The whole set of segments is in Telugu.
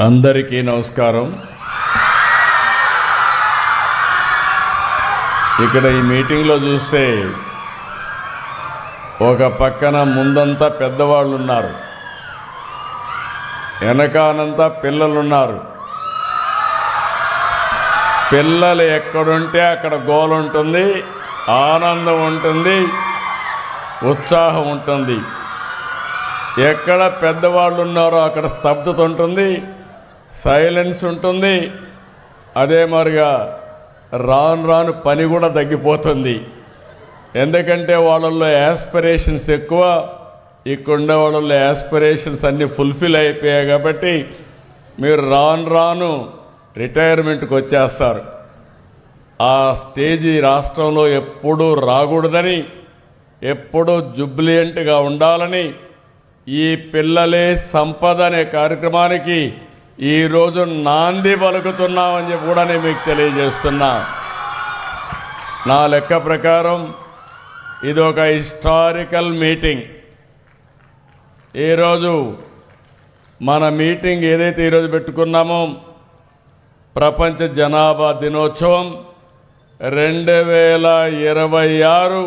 అందరికీ నమస్కారం. ఇక్కడ ఈ మీటింగ్లో చూస్తే ఒక పక్కన ముందంతా పెద్దవాళ్ళు ఉన్నారు, వెనకానంతా పిల్లలున్నారు. పిల్లలు ఎక్కడుంటే అక్కడ గోల ఉంటుంది, ఆనందం ఉంటుంది, ఉత్సాహం ఉంటుంది. ఎక్కడ పెద్దవాళ్ళు ఉన్నారో అక్కడ స్తబ్దత ఉంటుంది, సైలెన్స్ ఉంటుంది. అదే మరిగా రాను రాను పని కూడా తగ్గిపోతుంది. ఎందుకంటే వాళ్ళల్లో యాస్పిరేషన్స్ ఎక్కువ, ఇక్కడుండే వాళ్ళల్లో యాస్పిరేషన్స్ అన్నీ ఫుల్ఫిల్ అయిపోయాయి. కాబట్టి మీరు రాను రాను రిటైర్మెంట్కి వచ్చేస్తారు. ఆ స్టేజీ రాష్ట్రంలో ఎప్పుడూ రాకూడదని, ఎప్పుడూ జుబ్లియంట్గా ఉండాలని ఈ పిల్లలే సంపద అనే కార్యక్రమానికి ఈరోజు నాంది పలుకుతున్నామని చెప్పి కూడా నేను మీకు తెలియజేస్తున్నా. నా లెక్క ప్రకారం ఇది ఒక హిస్టారికల్ మీటింగ్. ఈరోజు మన మీటింగ్ ఏదైతే ఈరోజు పెట్టుకున్నామో ప్రపంచ జనాభా దినోత్సవం 2026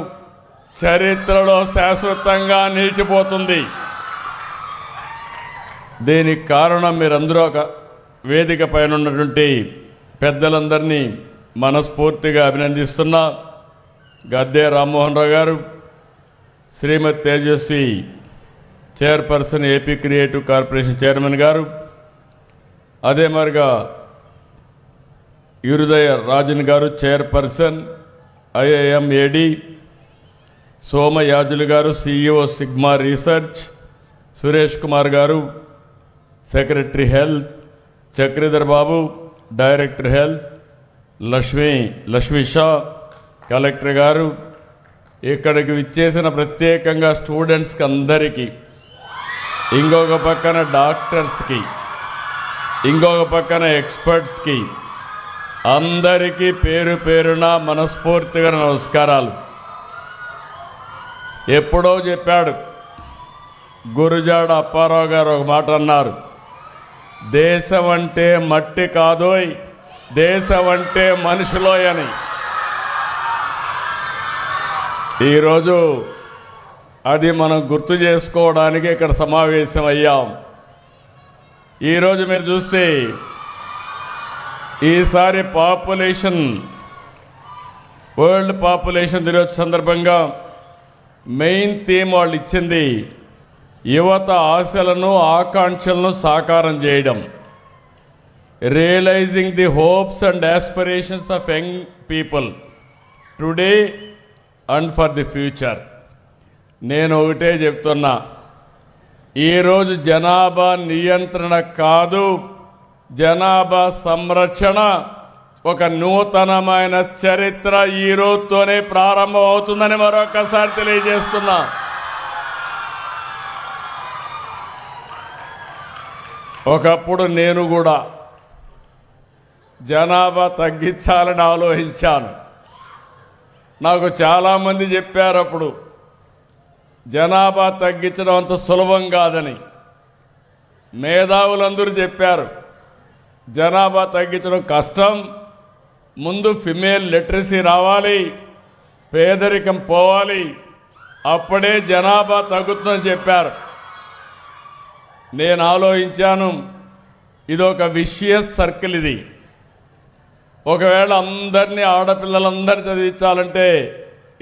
చరిత్రలో శాశ్వతంగా నిలిచిపోతుంది. దీనికి కారణం మీరందరూ ఒక వేదిక పైన ఉన్నటువంటి పెద్దలందరినీ మనస్ఫూర్తిగా అభినందిస్తున్నా. Gadde Rammohan Rao garu, Shrimati Tejaswi chairperson, AP creative corporation chairman garu, అదే మరిగా యురుదయ రాజన్ గారు chairperson IIM AD, Somayajulu garu CEO Sigma research, Suresh Kumar garu secretary health, Chakradhar Babu director health, Lakshmi Shah collector garu, ఇక్కడికి విచ్చేసిన ప్రత్యేకంగా స్టూడెంట్స్కి అందరికీ, ఇంకొక పక్కన డాక్టర్స్కి, ఇంకొక పక్కన ఎక్స్పర్ట్స్కి అందరికీ పేరు పేరున మనస్ఫూర్తిగా నమస్కారాలు. ఎప్పుడో చెప్పాడు గురుజాడ అప్పారావు గారు, ఒక మాట అన్నారు, దేశం అంటే మట్టి కాదోయ్, దేశం అంటే మనుషులోయ్ అని. ఈరోజు అది మనం గుర్తు చేసుకోవడానికి ఇక్కడ సమావేశం అయ్యాం. ఈరోజు మీరు చూస్తే ఈసారి వరల్డ్ పాపులేషన్ దినోత్సవం సందర్భంగా మెయిన్ థీమ్ వాళ్ళు ఇచ్చింది యువత ఆశలను ఆకాంక్షలను సాకారం చేయడం, realising the hopes and aspirations of young people today and for the future. నేను ఒకటే చెప్తున్నా, ఈరోజు జనాభా నియంత్రణ కాదు, జనాభా సంరక్షణ ఒక నూతనమైన చరిత్ర ఈ రోజుతోనే ప్రారంభం అవుతుందని మరొకసారి తెలియజేస్తున్నా. ఒకప్పుడు నేను కూడా జనాభా తగ్గించాలని ఆలోచించాను. నాకు చాలామంది చెప్పారు అప్పుడు జనాభా తగ్గించడం అంత సులభం కాదని. మేధావులందరూ చెప్పారు జనాభా తగ్గించడం కష్టం, ముందు ఫిమేల్ లిటరసీ రావాలి, పేదరికం పోవాలి, అప్పుడే జనాభా తగ్గుతుందని చెప్పారు. నేను ఆలోచించాను, ఇదొక విషియస్ సర్కిల్. ఇది ఒకవేళ అందరినీ ఆడపిల్లలందరినీ చదివించాలంటే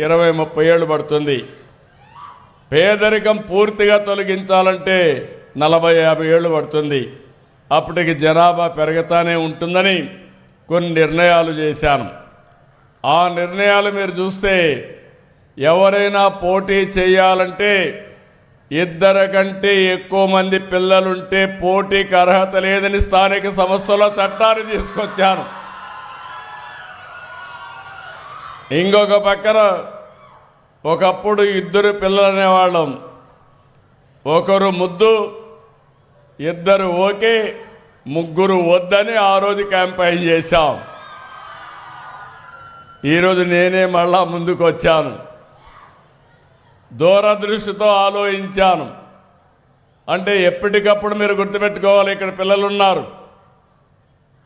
20-30 ఏళ్ళు పడుతుంది. పేదరికం పూర్తిగా తొలగించాలంటే 40-50 ఏళ్ళు పడుతుంది. అప్పటికి జనాభా పెరుగుతానే ఉంటుందని కొన్ని నిర్ణయాలు చేశాను. ఆ నిర్ణయాలు మీరు చూస్తే ఎవరైనా పోటీ చేయాలంటే 2 కంటే ఎక్కువ మంది పిల్లలుంటే పోటీకి అర్హత లేదని స్థానిక సంస్థల చట్టాన్ని తీసుకొచ్చాను. ఇంకొక పక్కన ఒకప్పుడు 2 పిల్లలు అనేవాళ్ళం, ఒకరు ముద్దు, 2 ఓకే, 3 వద్దని ఆ రోజు క్యాంపెయిన్ చేశాం. ఈరోజు నేనే మళ్ళా ముందుకు వచ్చాను. దూరదృష్టితో ఆలోచించాను. అంటే ఎప్పటికప్పుడు మీరు గుర్తుపెట్టుకోవాలి, ఇక్కడ పిల్లలు ఉన్నారు,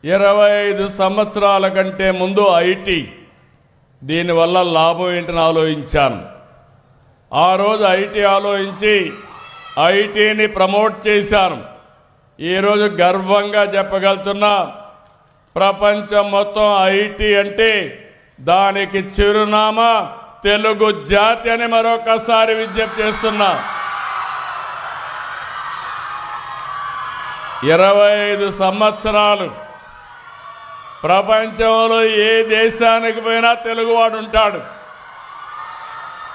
25 సంవత్సరాల కంటే ముందు ఐటీ, దీనివల్ల లాభం ఏంటని ఆలోచించాను. ఆ రోజు ఐటీ ఆలోచించి ఐటీని ప్రమోట్ చేశాను. ఈరోజు గర్వంగా చెప్పగలుగుతున్నా, ప్రపంచం మొత్తం ఐటీ అంటే దానికి చిరునామా తెలుగు జాతి అని మరొకసారి విజ్ఞప్తి చేస్తున్నా. 25 సంవత్సరాలు ప్రపంచంలో ఏ దేశానికి పోయినా తెలుగువాడు ఉంటాడు.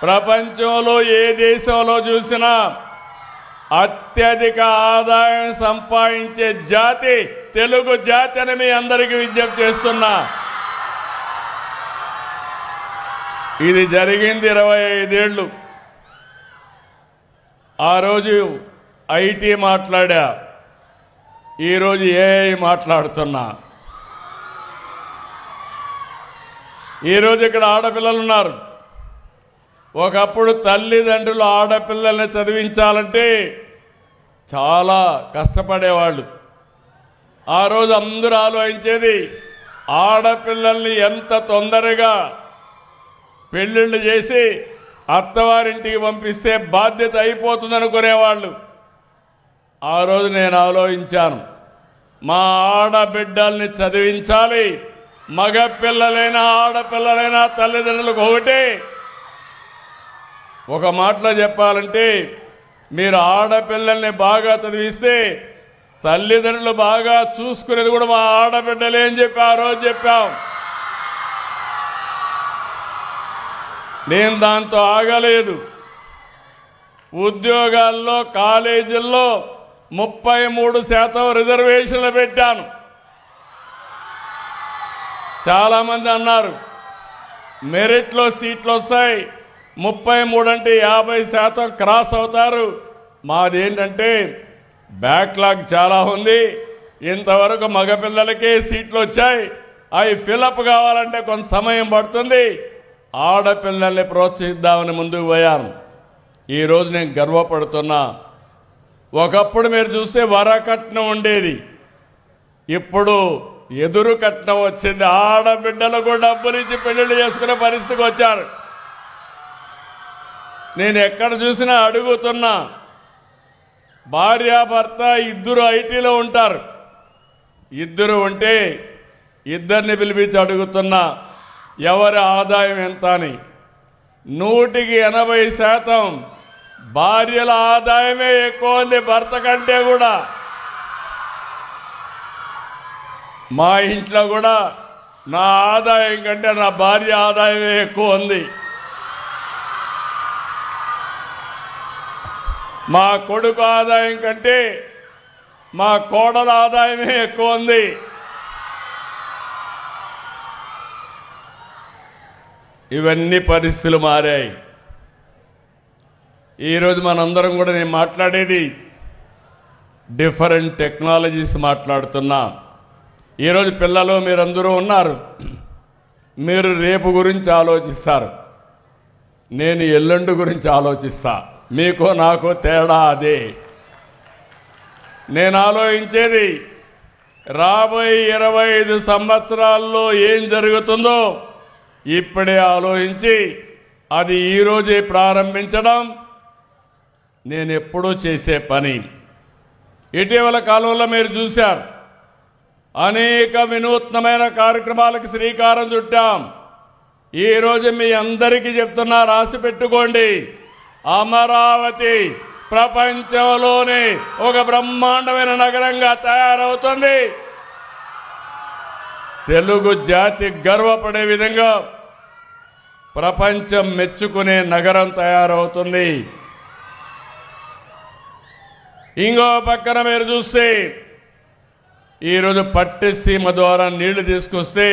ప్రపంచంలో ఏ దేశంలో చూసినా అత్యధిక ఆదాయం సంపాదించే జాతి తెలుగు జాతి అని మీ అందరికీ విజ్ఞప్తి చేస్తున్నా. ఇది జరిగింది 25 ఏళ్ళు. ఆ రోజు ఐటీ మాట్లాడా, ఈరోజు ఏఐ మాట్లాడుతున్నా. ఈరోజు ఇక్కడ ఆడపిల్లలు ఉన్నారు. ఒకప్పుడు తల్లిదండ్రులు ఆడపిల్లల్ని చదివించాలంటే చాలా కష్టపడేవాళ్ళు. ఆ రోజు అందరూ ఆలోచించేది ఆడపిల్లల్ని ఎంత తొందరగా పెళ్ళిళ్ళు చేసి అత్తవారింటికి పంపిస్తే బాధ్యత అయిపోతుంది అనుకునేవాళ్ళు. ఆ రోజు నేను ఆలోచించాను, మా ఆడబిడ్డల్ని చదివించాలి. మగ పిల్లలైనా ఆడపిల్లలైనా తల్లిదండ్రులకు ఒకటే. ఒక మాటలో చెప్పాలంటే, మీరు ఆడపిల్లల్ని బాగా చదివిస్తే తల్లిదండ్రులు బాగా చూసుకునేది కూడా మా ఆడబిడ్డలే అని చెప్పి ఆ రోజు చెప్పాం. నేను దాంతో ఆగలేదు. ఉద్యోగాల్లో కాలేజీల్లో 33% రిజర్వేషన్లు పెట్టాను. చాలామంది అన్నారు మెరిట్లో సీట్లు వస్తాయి, 33 అంటే 50% క్రాస్ అవుతారు. మాదేంటంటే బ్యాక్లాగ్ చాలా ఉంది. ఇంతవరకు మగపిల్లలకే సీట్లు వచ్చాయి, అవి ఫిలప్ కావాలంటే కొంత సమయం పడుతుంది. ఆడపిల్లల్ని ప్రోత్సహిద్దామని ముందుకు పోయాను. ఈరోజు నేను గర్వపడుతున్నా. ఒకప్పుడు మీరు చూస్తే వరకట్నం ఉండేది, ఇప్పుడు ఎదురు కట్నం వచ్చింది. ఆడబిడ్డలకు డబ్బులు ఇచ్చి పెళ్లిళ్ళు చేసుకునే పరిస్థితికి వచ్చారు. నేను ఎక్కడ చూసినా అడుగుతున్నా, భార్యాభర్త ఇద్దరు ఐటీలో ఉంటారు. ఇద్దరు ఉంటే ఇద్దరిని పిలిపించి అడుగుతున్నా ఎవరి ఆదాయం ఎంత అని. 180% భార్యల ఆదాయమే ఎక్కువ ఉంది భర్త కంటే కూడా. మా ఇంట్లో కూడా నా ఆదాయం కంటే నా భార్య ఆదాయమే ఎక్కువ ఉంది. మా కొడుకు ఆదాయం కంటే మా కోడల ఆదాయమే ఎక్కువ ఉంది. ఇవన్నీ పరిస్థితులు మారాయి. ఈరోజు మనందరం కూడా నేను మాట్లాడేది డిఫరెంట్ టెక్నాలజీస్ మాట్లాడుతున్నా. ఈరోజు పిల్లలు మీరందరూ ఉన్నారు, మీరు రేపు గురించి ఆలోచిస్తారు, నేను ఎల్లుండి గురించి ఆలోచిస్తా. మీకు నాకు తేడా అదే. నేను ఆలోచించేది రాబోయే 25 సంవత్సరాల్లో ఏం జరుగుతుందో ఇప్పుడే ఆలోచించి అది ఈరోజే ప్రారంభించడం నేను ఎప్పుడూ చేసే పని. ఇటీవల కాలంలో మీరు చూశారు, అనేక వినూత్నమైన కార్యక్రమాలకు శ్రీకారం చుట్టాం. ఈరోజు మీ అందరికీ చెప్తున్నా, రాసి పెట్టుకోండి. అమరావతి ప్రపంచంలోనే ఒక బ్రహ్మాండమైన నగరంగా తయారవుతుంది. తెలుగు జాతి గర్వపడే విధంగా ప్రపంచం మెచ్చుకునే నగరం తయారవుతుంది. ఇంకో పక్కన మీరు చూస్తే ఈరోజు పట్టిసీమ ద్వారా నీళ్లు తీసుకొస్తే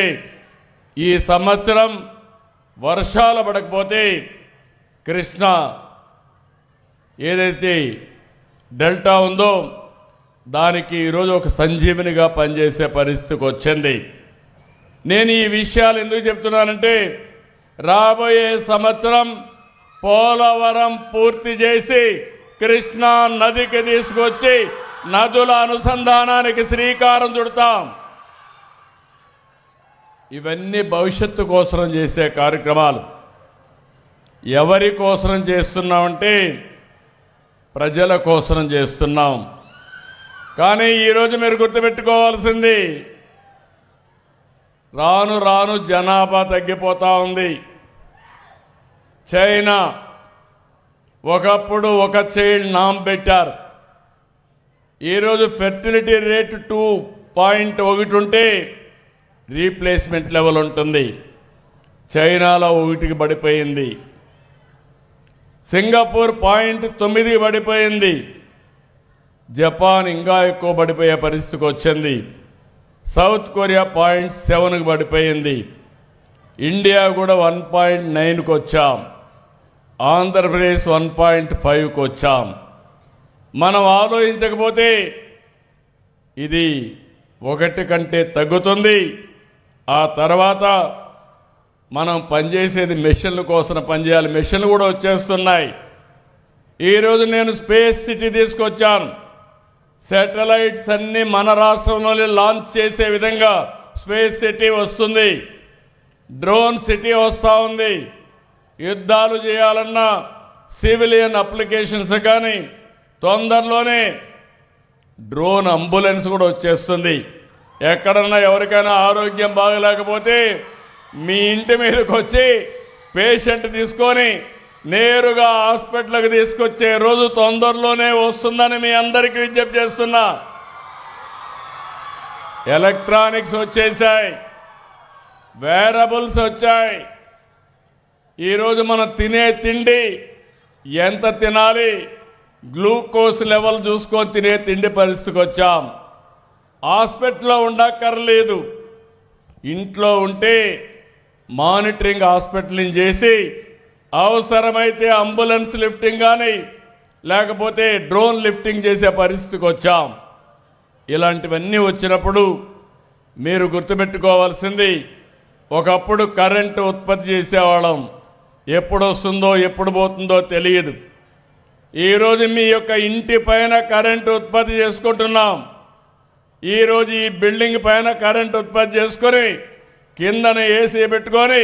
ఈ సంవత్సరం వర్షాలు పడకపోతే కృష్ణా ఏదైతే డెల్టా ఉందో దానికి ఈరోజు ఒక సంజీవనిగా పనిచేసే పరిస్థితికి వచ్చింది. నేను ఈ విషయాలు ఎందుకు చెప్తున్నానంటే, రాబోయే సంవత్సరం పోలవరం పూర్తి చేసి కృష్ణా నదికి తీసుకొచ్చి నదుల అనుసంధానానికి శ్రీకారం చుడతాం. ఇవన్నీ భవిష్యత్తు కోసం చేసే కార్యక్రమాలు. ఎవరి కోసం చేస్తున్నామంటే ప్రజల కోసం చేస్తున్నాం. కానీ ఈరోజు మీరు గుర్తుపెట్టుకోవాల్సింది, రాను రాను జనాభా తగ్గిపోతా ఉంది. చైనా ఒకప్పుడు ఒక చైల్డ్ నామ్ పెట్టారు. ఈరోజు ఫెర్టిలిటీ రేట్ 2.1 ఉంటే రీప్లేస్మెంట్ లెవెల్ ఉంటుంది. చైనాలో 1కి పడిపోయింది. సింగపూర్ 0.9కి పడిపోయింది. జపాన్ ఇంకా ఎక్కువ పడిపోయే పరిస్థితికి వచ్చింది. సౌత్ కొరియా 0.7కి పడిపోయింది. ఇండియా కూడా 1.9కి వచ్చాం. ఆంధ్రప్రదేశ్ 1.5కి వచ్చాం. మనం ఆలోచించకపోతే ఇది 1 కంటే తగ్గుతుంది. ఆ తర్వాత మనం పనిచేసేది మెషిన్ల కోసం పనిచేయాలి. మెషిన్లు కూడా వచ్చేస్తున్నాయి. ఈరోజు నేను స్పేస్ సిటీ తీసుకొచ్చాను. శాటిలైట్స్ అన్ని మన రాష్ట్రంలోనే లాంచ్ చేసే విధంగా స్పేస్ సిటీ వస్తుంది. డ్రోన్ సిటీ వస్తూ ఉంది. యుద్ధాలు చేయాలన్నా సివిలియన్ అప్లికేషన్స్ కానీ తొందరలోనే డ్రోన్ అంబులెన్స్ కూడా వచ్చేస్తుంది. ఎక్కడన్నా ఎవరికైనా ఆరోగ్యం బాగలేకపోతే మీ ఇంటి మీదకి వచ్చి పేషెంట్ తీసుకొని నేరుగా హాస్పిటల్కి తీసుకొచ్చే రోజు తొందరలోనే వస్తుందని మీ అందరికీ విజ్ఞప్తి చేస్తున్నా. ఎలక్ట్రానిక్స్ వచ్చేసాయి, వేరబుల్స్ వచ్చాయి. ఈరోజు మనం తినే తిండి ఎంత తినాలి, గ్లూకోజ్ లెవెల్ చూసుకొని తినే తిండి పరిస్థితికి వచ్చాం. హాస్పిటల్లో ఉండక్కర్లేదు, ఇంట్లో ఉంటే మానిటరింగ్ హాస్పిటలింగ్ చేసి అవసరమైతే అంబులెన్స్ లిఫ్టింగ్ కానీ లేకపోతే డ్రోన్ లిఫ్టింగ్ చేసే పరిస్థితికి వచ్చాం. ఇలాంటివన్నీ వచ్చినప్పుడు మీరు గుర్తుపెట్టుకోవాల్సింది, ఒకప్పుడు కరెంటు ఉత్పత్తి చేసేవాళ్ళం. ఎప్పుడు వస్తుందో ఎప్పుడు పోతుందో తెలియదు. ఈరోజు మీ యొక్క ఇంటి పైన కరెంటు ఉత్పత్తి చేసుకుంటున్నాం. ఈరోజు ఈ బిల్డింగ్ పైన కరెంటు ఉత్పత్తి చేసుకొని కిందన ఏసీ పెట్టుకొని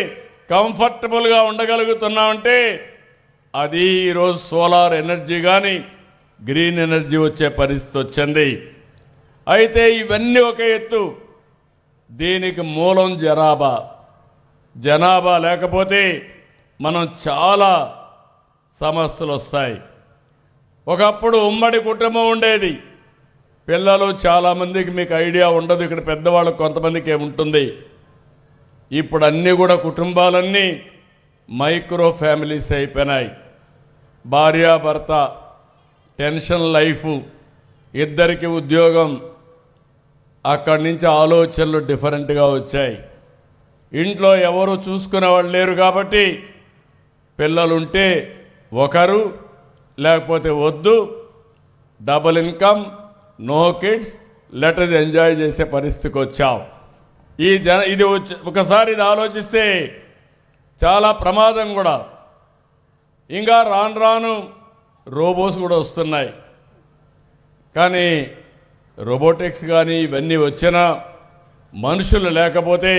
కంఫర్టబుల్గా ఉండగలుగుతున్నామంటే అది ఈరోజు సోలార్ ఎనర్జీ కానీ గ్రీన్ ఎనర్జీ వచ్చే పరిస్థితి వచ్చింది. అయితే ఇవన్నీ ఒక ఎత్తు. దీనికి మూలం జనాభా లేకపోతే మనం చాలా సమస్యలు వస్తాయి. ఒకప్పుడు ఉమ్మడి కుటుంబం ఉండేది. పిల్లలు చాలామందికి మీకు ఐడియా ఉండదు, ఇక్కడ పెద్దవాళ్ళకు కొంతమందికి ఏముంటుంది. ఇప్పుడు అన్నీ కూడా కుటుంబాలన్నీ మైక్రో ఫ్యామిలీస్ అయిపోయినాయి. భార్యాభర్త టెన్షన్ లైఫ్, ఇద్దరికి ఉద్యోగం, అక్కడి నుంచి ఆలోచనలు డిఫరెంట్గా వచ్చాయి. ఇంట్లో ఎవరు చూసుకునే వాళ్ళు లేరు కాబట్టి పిల్లలుంటే ఒకరు లేకపోతే వద్దు, డబుల్ ఇన్కమ్, నో కిడ్స్, లెటర్స్ ఎంజాయ్ చేసే పరిస్థితికి వచ్చాం. ఇది ఒకసారి ఇది ఆలోచిస్తే చాలా ప్రమాదం కూడా. ఇంకా రాను రాను రోబోస్ కూడా వస్తున్నాయి. కానీ రోబోటిక్స్ కానీ ఇవన్నీ వచ్చినా మనుషులు లేకపోతే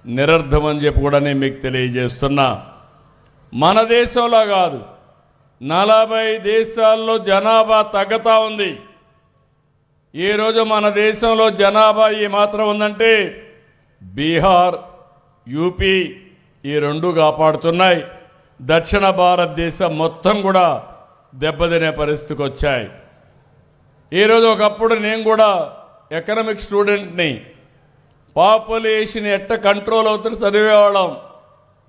నిరర్ధం అని చెప్పి కూడా నేను మీకు తెలియజేస్తున్నా. మన దేశంలో కాదు, 40 దేశాల్లో జనాభా తగ్గుతూ ఉంది. ఈరోజు మన దేశంలో జనాభా ఈ మాత్రం ఉందంటే బీహార్, యూపీ ఈ రెండు కాపాడుతున్నాయి. దక్షిణ భారతదేశం మొత్తం కూడా దెబ్బతినే పరిస్థితికి వచ్చాయి. ఈరోజు ఒకప్పుడు నేను కూడా ఎకనామిక్ స్టూడెంట్ని. పాపులేషన్ ఎట్ట కంట్రోల్ అవుతుందో చదివేవాళ్ళం.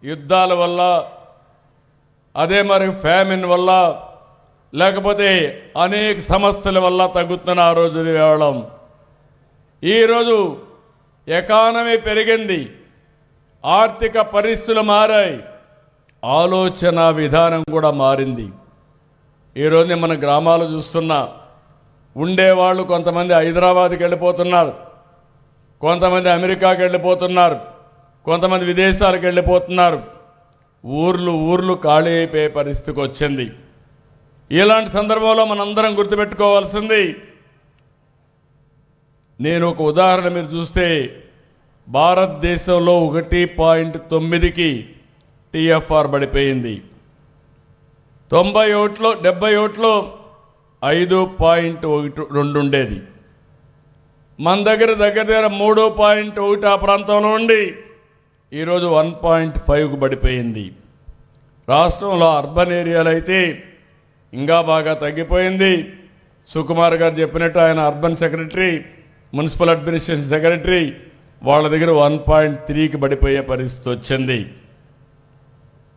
యుద్ధాల వల్ల, అదే మరి ఫ్యామిన్ వల్ల, లేకపోతే అనేక సమస్యల వల్ల తగ్గుతున్న ఆ రోజు చదివేవాళ్ళం. ఈరోజు ఎకానమీ పెరిగింది, ఆర్థిక పరిస్థితులు మారాయి, ఆలోచన విధానం కూడా మారింది. ఈరోజు మన గ్రామాలు చూస్తున్నా, ఉండేవాళ్ళు కొంతమంది హైదరాబాద్కి వెళ్ళిపోతున్నారు, కొంతమంది అమెరికాకి వెళ్ళిపోతున్నారు, కొంతమంది విదేశాలకు వెళ్ళిపోతున్నారు. ఊర్లు ఖాళీ అయిపోయే పరిస్థితికి వచ్చింది. ఇలాంటి సందర్భంలో మనందరం గుర్తుపెట్టుకోవాల్సింది, నేను ఒక ఉదాహరణ మీరు చూస్తే భారతదేశంలో 1.9కి టీఎఫ్ఆర్ పడిపోయింది. 70 ఓట్లో 5.12 ఉండేది. మన దగ్గర 3.1 ఆ ప్రాంతంలో ఉండి ఈరోజు 1.5కు పడిపోయింది. రాష్ట్రంలో అర్బన్ ఏరియాలు అయితే ఇంకా బాగా తగ్గిపోయింది. సుకుమార్ గారు చెప్పినట్టు ఆయన urban secretary, municipal administration secretary వాళ్ళ దగ్గర 1.3కి పడిపోయే పరిస్థితి వచ్చింది.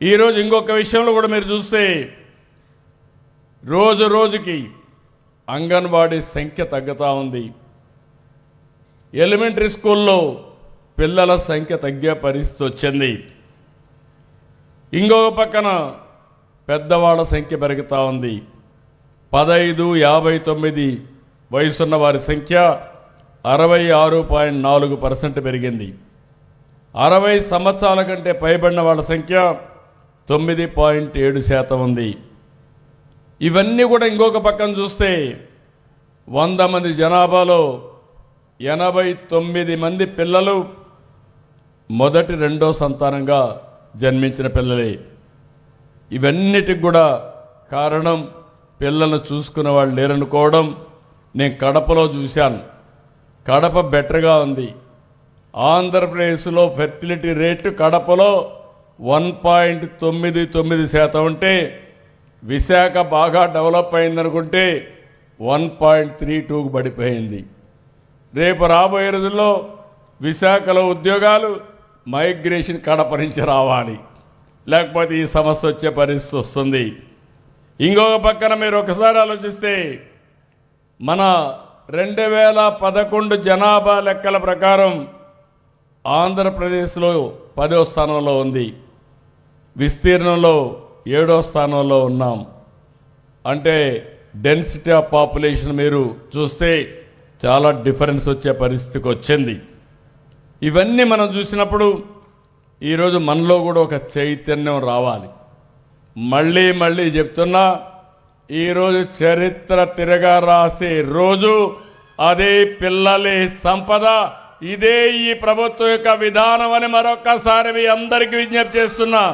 ఈరోజు ఇంకొక విషయంలో కూడా మీరు చూస్తే రోజు రోజుకి అంగన్వాడీ సంఖ్య తగ్గుతూ ఉంది. ఎలిమెంటరీ స్కూల్లో పిల్లల సంఖ్య తగ్గే పరిస్థితి వచ్చింది. ఇంకొక పక్కన పెద్దవాళ్ల సంఖ్య పెరుగుతూ ఉంది. 15-59 వయసున్న వారి సంఖ్య 66.4% పెరిగింది. 60 సంవత్సరాల కంటే పైబడిన వాళ్ళ సంఖ్య 9.7% ఉంది. ఇవన్నీ కూడా ఇంకొక పక్కన చూస్తే 100 మంది జనాభాలో 89 మంది పిల్లలు మొదటి రెండో సంతానంగా జన్మించిన పిల్లలే. ఇవన్నిటికి కూడా కారణం పిల్లలను చూసుకునే వాళ్ళు లేరనుకోవడం. నేను కడపలో చూశాను. కడప బెటర్గా ఉంది. ఆంధ్రప్రదేశ్లో ఫెర్టిలిటీ రేటు కడపలో 1.99% ఉంటే విశాఖ బాగా డెవలప్ అయిందనుకుంటే 1.32కు పడిపోయింది. రేపు రాబోయే రోజుల్లో విశాఖలో ఉద్యోగాలు మైగ్రేషన్ కడప నుంచి రావాలి, లేకపోతే ఈ సమస్య వచ్చే పరిస్థితి వస్తుంది. ఇంకొక పక్కన మీరు ఒకసారి ఆలోచిస్తే మన 2011 జనాభా లెక్కల ప్రకారం ఆంధ్రప్రదేశ్లో 10వ స్థానంలో ఉంది. విస్తీర్ణంలో 7వ స్థానంలో ఉన్నాం. అంటే డెన్సిటీ ఆఫ్ పాపులేషన్ మీరు చూస్తే చాలా డిఫరెన్స్ వచ్చే పరిస్థితికి వచ్చింది. ఇవన్నీ మనం చూసినప్పుడు ఈరోజు మనలో కూడా ఒక చైతన్యం రావాలి. మళ్ళీ మళ్ళీ చెప్తున్నా, ఈరోజు చరిత్ర తిరగా రాసే రోజు. అదే పిల్లలే సంపద. ఇదే ఈ ప్రభుత్వం యొక్క విధానం అని మరొక్కసారి మీ అందరికీ విజ్ఞప్తి చేస్తున్నా.